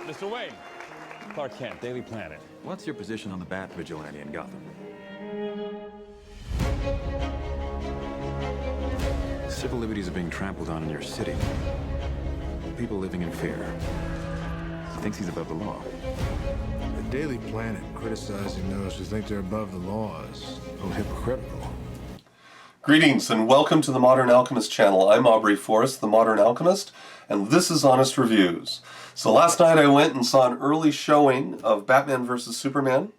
Mr. Wayne. Clark Kent, Daily Planet. What's your position on the Bat vigilante in Gotham? Civil liberties are being trampled on in your city. People living in fear. He thinks he's above the law. The Daily Planet criticizing those who think they're above the law is a little hypocritical. Greetings and welcome to the Modern Alchemist channel. I'm Aubrey Forrest, the Modern Alchemist, and this is Honest Reviews. So last night I went and saw an early showing of Batman vs. Superman.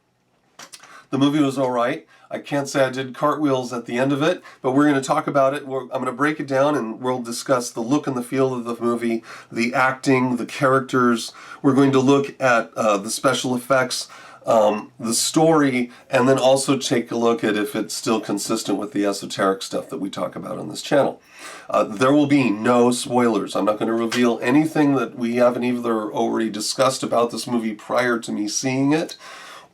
The movie was alright. I can't say I did cartwheels at the end of it, but we're going to talk about it. I'm going to break it down and we'll discuss the look and the feel of the movie, the acting, the characters. We're going to look at the special effects, the story, and then also take a look at if it's still consistent with the esoteric stuff that we talk about on this channel. There will be no spoilers. I'm not going to reveal anything that we haven't either already discussed about this movie prior to me seeing it,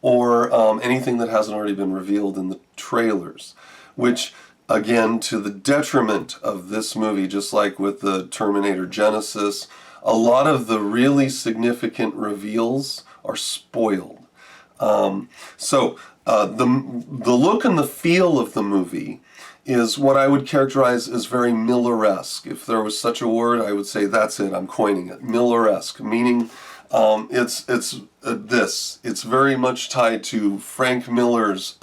or anything that hasn't already been revealed in the trailers, which, again, to the detriment of this movie, just like with the Terminator Genesis, a lot of the really significant reveals are spoiled. The look and the feel of the movie is what I would characterize as very Miller-esque. If there was such a word, I would say that's it, I'm coining it. Miller-esque, meaning it's very much tied to Frank Miller's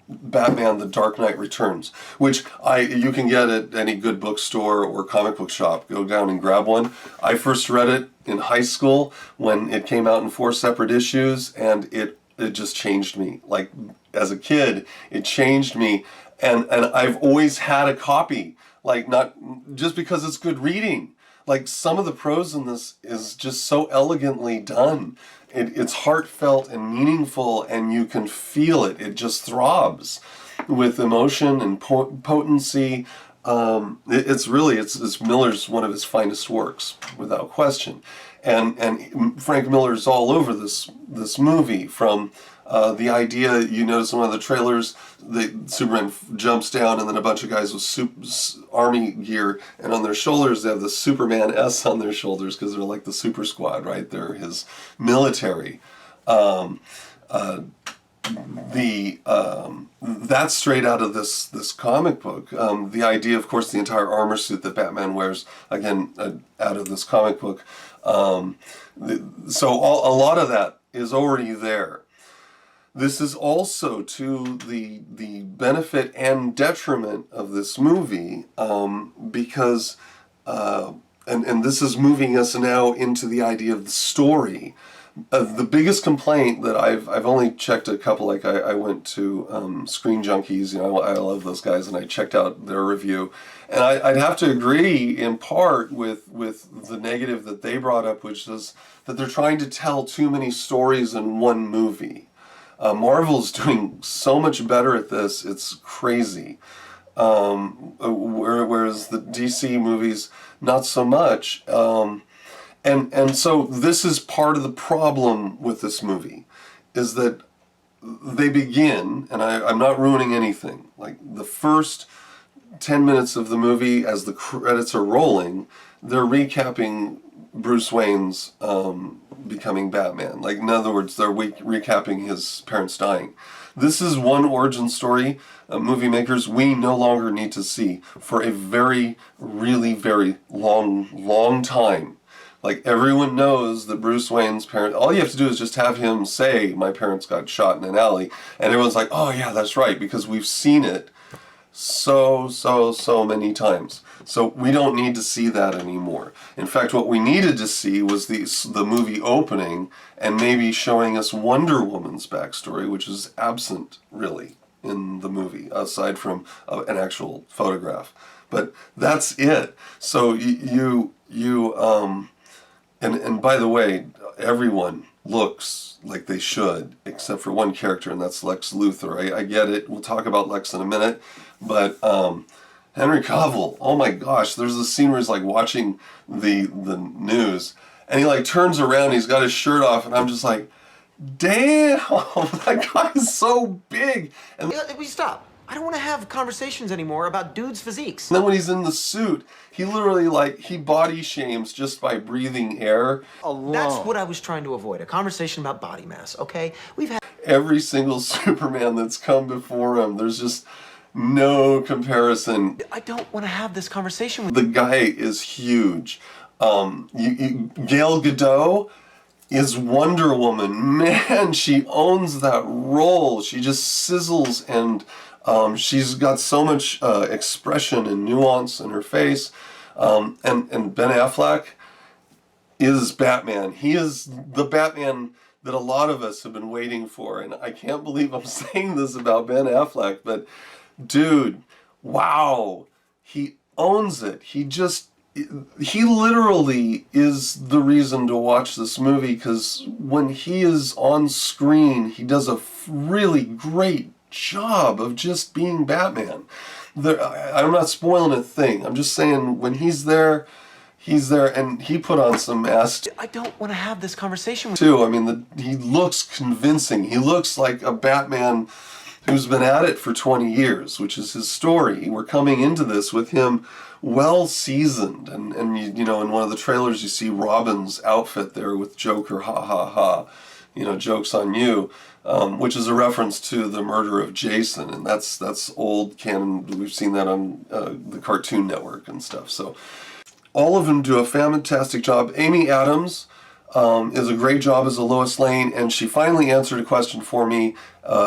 Batman The Dark Knight Returns, which you can get at any good bookstore or comic book shop. Go down and grab one. I first read it in high school when it came out in 4 separate issues, and it just changed me. Like, as a kid, it changed me, and I've always had a copy, like, not just because it's good reading. Like, some of the prose in this is just so elegantly done. It's heartfelt and meaningful, and you can feel it. It just throbs with emotion and potency. It's Miller's one of his finest works, without question. And Frank Miller's all over this movie, from the idea, you notice in one of the trailers, Superman jumps down and then a bunch of guys with army gear, and on their shoulders they have the Superman S on their shoulders because they're like the super squad, right? They're his military. That's straight out of this comic book. The idea, of course, the entire armor suit that Batman wears, again, out of this comic book. So a lot of that is already there. This is also to the benefit and detriment of this movie, because, and this is moving us now into the idea of the story. The biggest complaint that I've only checked a couple, like I went to Screen Junkies, you know, I love those guys, and I checked out their review, and I'd have to agree in part with the negative that they brought up, which is that they're trying to tell too many stories in one movie. Marvel's doing so much better at this, it's crazy. Whereas the DC movies, not so much. And so this is part of the problem with this movie, is that they begin, and I'm not ruining anything, like the first 10 minutes of the movie, as the credits are rolling, they're recapping Bruce Wayne's becoming Batman. Like, in other words, they're recapping his parents dying. This is one origin story, movie makers, we no longer need to see for a really very long time. Like, everyone knows that Bruce Wayne's parents, all you have to do is just have him say, my parents got shot in an alley, and everyone's like, oh yeah, that's right, because we've seen it so many times. So we don't need to see that anymore. In fact, what we needed to see was the movie opening and maybe showing us Wonder Woman's backstory, which is absent, really, in the movie, aside from an actual photograph. But that's it. So and by the way, everyone looks like they should, except for one character, and that's Lex Luthor. I get it. We'll talk about Lex in a minute. But Henry Cavill, oh my gosh, there's a scene where he's like watching the news, and he like turns around, he's got his shirt off, and I'm just like, damn, that guy is so big. And we stop. I don't want to have conversations anymore about dudes' physiques. And then when he's in the suit, he literally, like, he body shames just by breathing air. That's what I was trying to avoid, a conversation about body mass, okay? We've had Every single Superman that's come before him, there's just no comparison. I don't want to have this conversation with The guy is huge. Gal Gadot is Wonder Woman. Man, she owns that role. She just sizzles, and she's got so much expression and nuance in her face. And Ben Affleck is Batman. He is the Batman that a lot of us have been waiting for. And I can't believe I'm saying this about Ben Affleck, but dude, wow. He owns it. He literally is the reason to watch this movie, because when he is on screen, he does a really great job of just being Batman. I'm not spoiling a thing. I'm just saying when he's there, and he put on some mask. I don't want to have this conversation with too. I mean, he looks convincing. He looks like a Batman who's been at it for 20 years, which is his story. We're coming into this with him well seasoned, and you know, in one of the trailers you see Robin's outfit there with Joker, ha ha ha, you know, joke's on you, which is a reference to the murder of Jason, and that's old canon. We've seen that on the Cartoon Network and stuff. So all of them do a fantastic job. Amy Adams is a great job as a Lois Lane, and she finally answered a question for me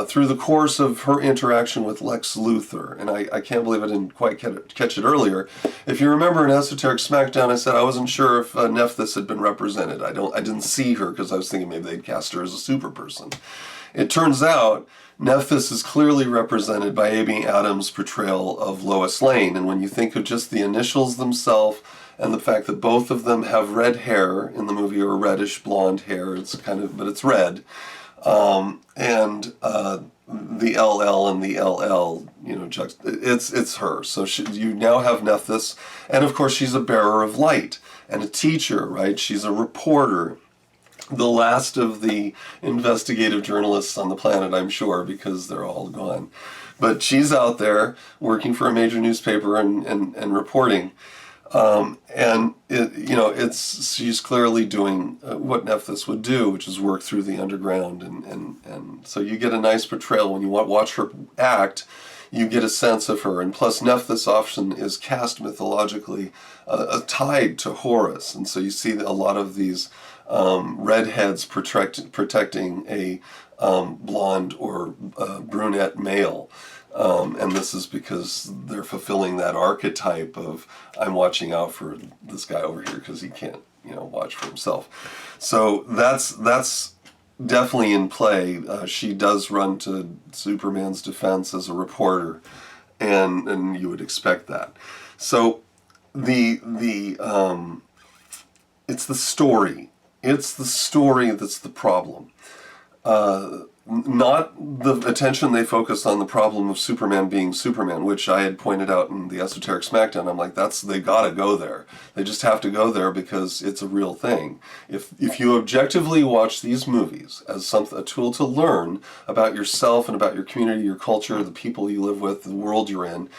through the course of her interaction with Lex Luthor, and I can't believe I didn't quite catch it earlier. If you remember in Esoteric Smackdown, I said I wasn't sure if Nephthys had been represented. I didn't see her because I was thinking maybe they'd cast her as a super person. It turns out Nephthys is clearly represented by Amy Adams' portrayal of Lois Lane, and when you think of just the initials themselves, and the fact that both of them have red hair in the movie, or reddish blonde hair, but it's red, and the LL and the LL, you know, it's her. So you now have Nephthys, and of course she's a bearer of light and a teacher, right? She's a reporter, the last of the investigative journalists on the planet, I'm sure, because they're all gone. But she's out there working for a major newspaper and reporting. And she's clearly doing what Nephthys would do, which is work through the underground, and so you get a nice portrayal when you watch her act. You get a sense of her, and plus Nephthys often is cast mythologically tied to Horus, and so you see a lot of these redheads protecting a blonde or brunette male. And this is because they're fulfilling that archetype of, I'm watching out for this guy over here because he can't, you know, watch for himself. So that's definitely in play. She does run to Superman's defense as a reporter, and you would expect that. So it's the story. It's the story that's the problem. Not the attention they focus on the problem of Superman being Superman, which I had pointed out in the Esoteric Smackdown. I'm like, they gotta go there. They just have to go there because it's a real thing. If you objectively watch these movies as a tool to learn about yourself and about your community, your culture, the people you live with, the world you're in,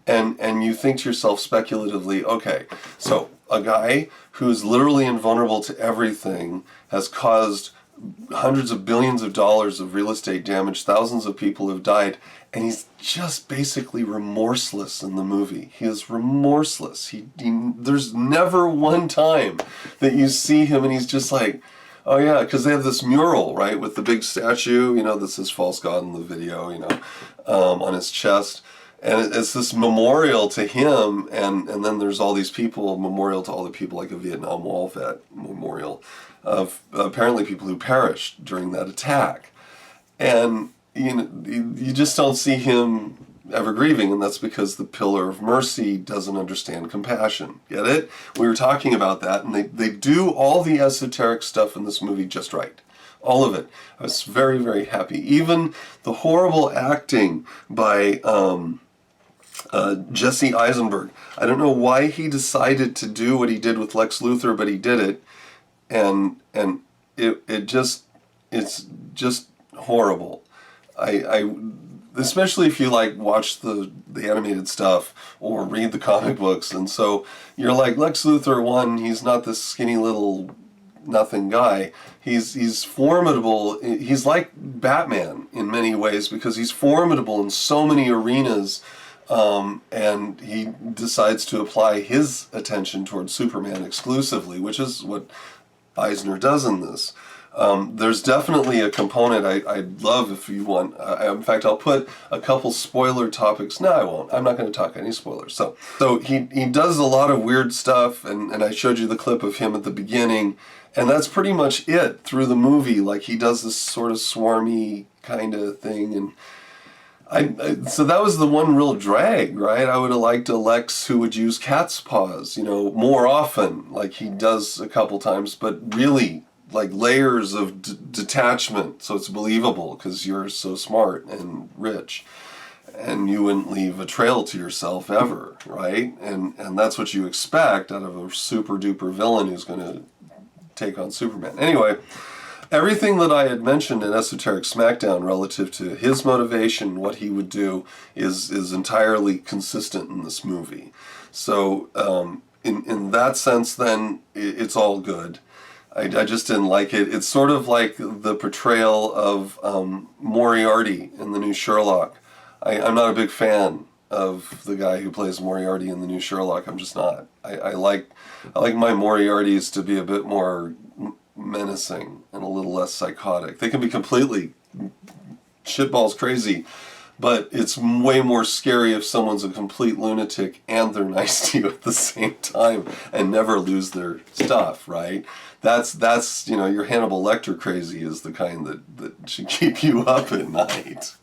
and you think to yourself speculatively, okay, so a guy who's literally invulnerable to everything has caused hundreds of billions of dollars of real estate damage, thousands of people have died, and he's just basically remorseless in the movie. He is remorseless. There's never one time that you see him and he's just like, oh yeah, because they have this mural, right, with the big statue, you know, this is False God in the video, you know, on his chest. And it's this memorial to him, and then there's all these people, memorial to all the people, like a Vietnam Wall vet memorial of apparently people who perished during that attack. And you just don't see him ever grieving, and that's because the Pillar of Mercy doesn't understand compassion. Get it? We were talking about that, and they do all the esoteric stuff in this movie just right. All of it. I was very, very happy. Even the horrible acting by Jesse Eisenberg. I don't know why he decided to do what he did with Lex Luthor, but he did it, and it's just horrible. especially if you like watch the animated stuff or read the comic books, and so you're like Lex Luthor. One, he's not this skinny little nothing guy. He's formidable. He's like Batman in many ways because he's formidable in so many arenas, and he decides to apply his attention towards Superman exclusively, which is what Eisner does in this. There's definitely a component I'd love if you want. In fact, I'll put a couple spoiler topics. No, I won't. I'm not going to talk any spoilers. So he does a lot of weird stuff, and I showed you the clip of him at the beginning, and that's pretty much it through the movie. Like, he does this sort of swarmy kind of thing, and so that was the one real drag, right? I would have liked a Lex who would use cat's paws, more often, like he does a couple times, but really, like, layers of detachment, so it's believable, because you're so smart and rich, and you wouldn't leave a trail to yourself ever, right? And that's what you expect out of a super-duper villain who's going to take on Superman. Anyway, everything that I had mentioned in Esoteric Smackdown relative to his motivation, what he would do, is entirely consistent in this movie. So in that sense, then, it's all good. I just didn't like it. It's sort of like the portrayal of Moriarty in the new Sherlock. I'm not a big fan of the guy who plays Moriarty in the new Sherlock. I'm just not. I like my Moriartys to be a bit more menacing and a little less psychotic. They can be completely shitballs crazy, but it's way more scary if someone's a complete lunatic and they're nice to you at the same time and never lose their stuff, right? That's your Hannibal Lecter crazy is the kind that should keep you up at night.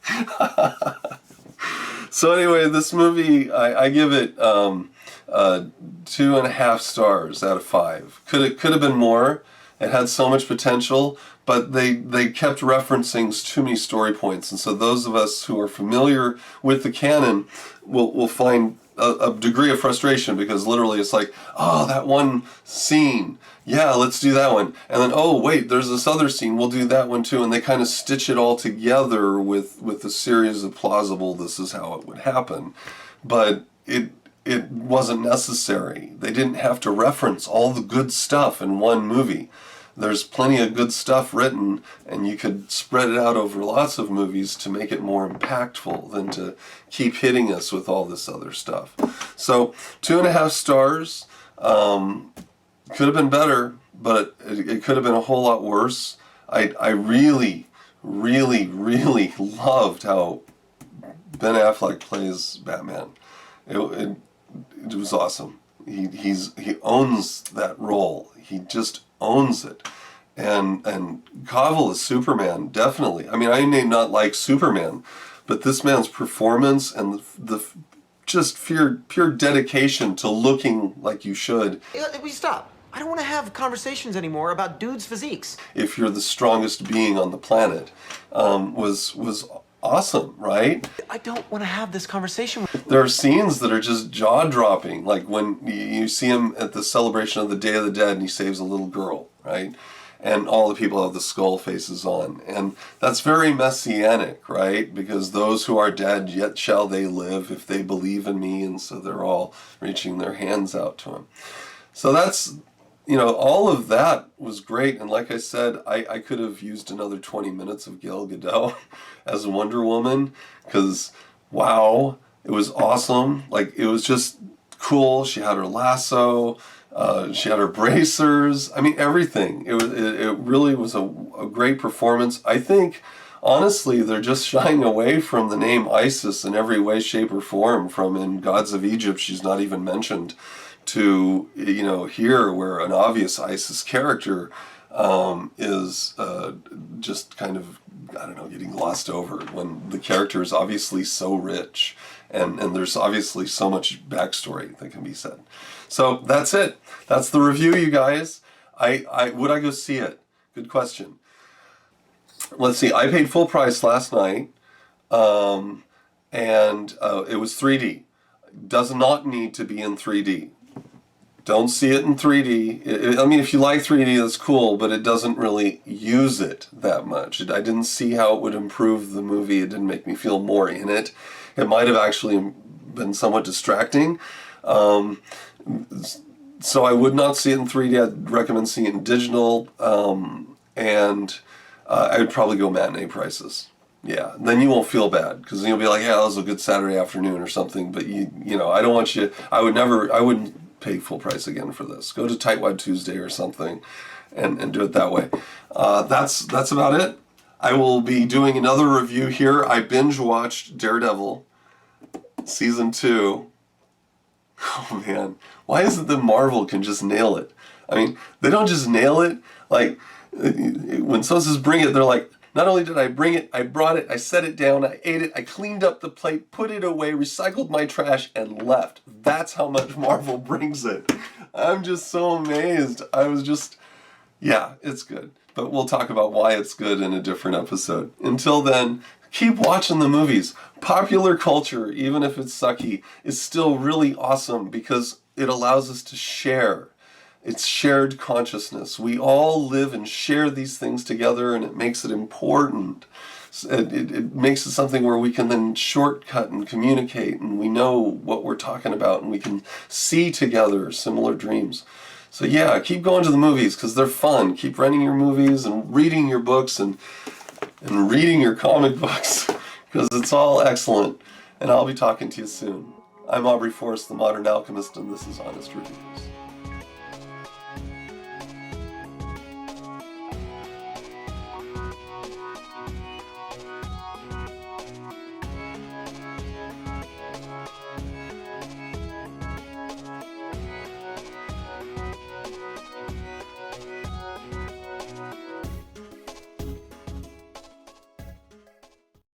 So anyway, this movie, I give it 2.5 stars out of 5. Could have been more. It had so much potential, but they kept referencing too many story points, and so those of us who are familiar with the canon will find a degree of frustration, because literally it's like, oh, that one scene, yeah, let's do that one, and then, oh wait, there's this other scene, we'll do that one too, and they kind of stitch it all together with a series of plausible, this is how it would happen, but it wasn't necessary. They didn't have to reference all the good stuff in one movie. There's plenty of good stuff written, and you could spread it out over lots of movies to make it more impactful than to keep hitting us with all this other stuff. So 2.5 stars. Could have been better, but it could have been a whole lot worse. I really, really, really loved how Ben Affleck plays Batman. It was awesome. He owns that role. He just owns it. And Cavill as Superman, definitely. I mean, I may not like Superman, but this man's performance and the just pure dedication to looking like you should. We stop. I don't want to have conversations anymore about dudes' physiques. If you're the strongest being on the planet, was awesome, right? I don't want to have this conversation. There are scenes that are just jaw-dropping, like when you see him at the celebration of the Day of the Dead and he saves a little girl, right? And all the people have the skull faces on. And that's very messianic, right? Because those who are dead, yet shall they live if they believe in me. And so they're all reaching their hands out to him. So that's, all of that was great. And like I said, I could have used another 20 minutes of Gal Gadot as Wonder Woman, because, wow, it was awesome. Like, it was just cool. She had her lasso. She had her bracers. I mean, everything. It really was a great performance. I think, honestly, they're just shying away from the name Isis in every way, shape, or form. From in Gods of Egypt, she's not even mentioned, to, here, where an obvious Isis character is just kind of, getting glossed over, when the character is obviously so rich, and there's obviously so much backstory that can be said. So that's it. That's the review, you guys. Would I go see it? Good question. Let's see. I paid full price last night, and it was 3D. Does not need to be in 3D. Don't see it in 3D. I mean, if you like 3D, that's cool, but it doesn't really use it that much. I didn't see how it would improve the movie. It didn't make me feel more in it. It might have actually been somewhat distracting. So I would not see it in 3D. I'd recommend seeing it in digital. And I would probably go matinee prices. Yeah, then you won't feel bad because you'll be like, yeah, that was a good Saturday afternoon or something. But you know, I don't want you. I wouldn't pay full price again for this. Go to Tightwad Tuesday or something, and do it that way. That's about it. I will be doing another review here. I binge watched Daredevil season 2. Oh man, why is it that Marvel can just nail it? I mean, they don't just nail it. Like when someone says bring it, they're like, not only did I bring it, I brought it, I set it down, I ate it, I cleaned up the plate, put it away, recycled my trash, and left. That's how much Marvel brings it. I'm just so amazed. I was just, yeah, it's good. But we'll talk about why it's good in a different episode. Until then, keep watching the movies. Popular culture, even if it's sucky, is still really awesome because it allows us to share. It's shared consciousness. We all live and share these things together, and it makes it important. It makes it something where we can then shortcut and communicate, and we know what we're talking about, and we can see together similar dreams. So yeah, keep going to the movies because they're fun. Keep renting your movies and reading your books and reading your comic books because it's all excellent. And I'll be talking to you soon. I'm Aubrey Forrest, the Modern Alchemist, and this is Honest Reviews.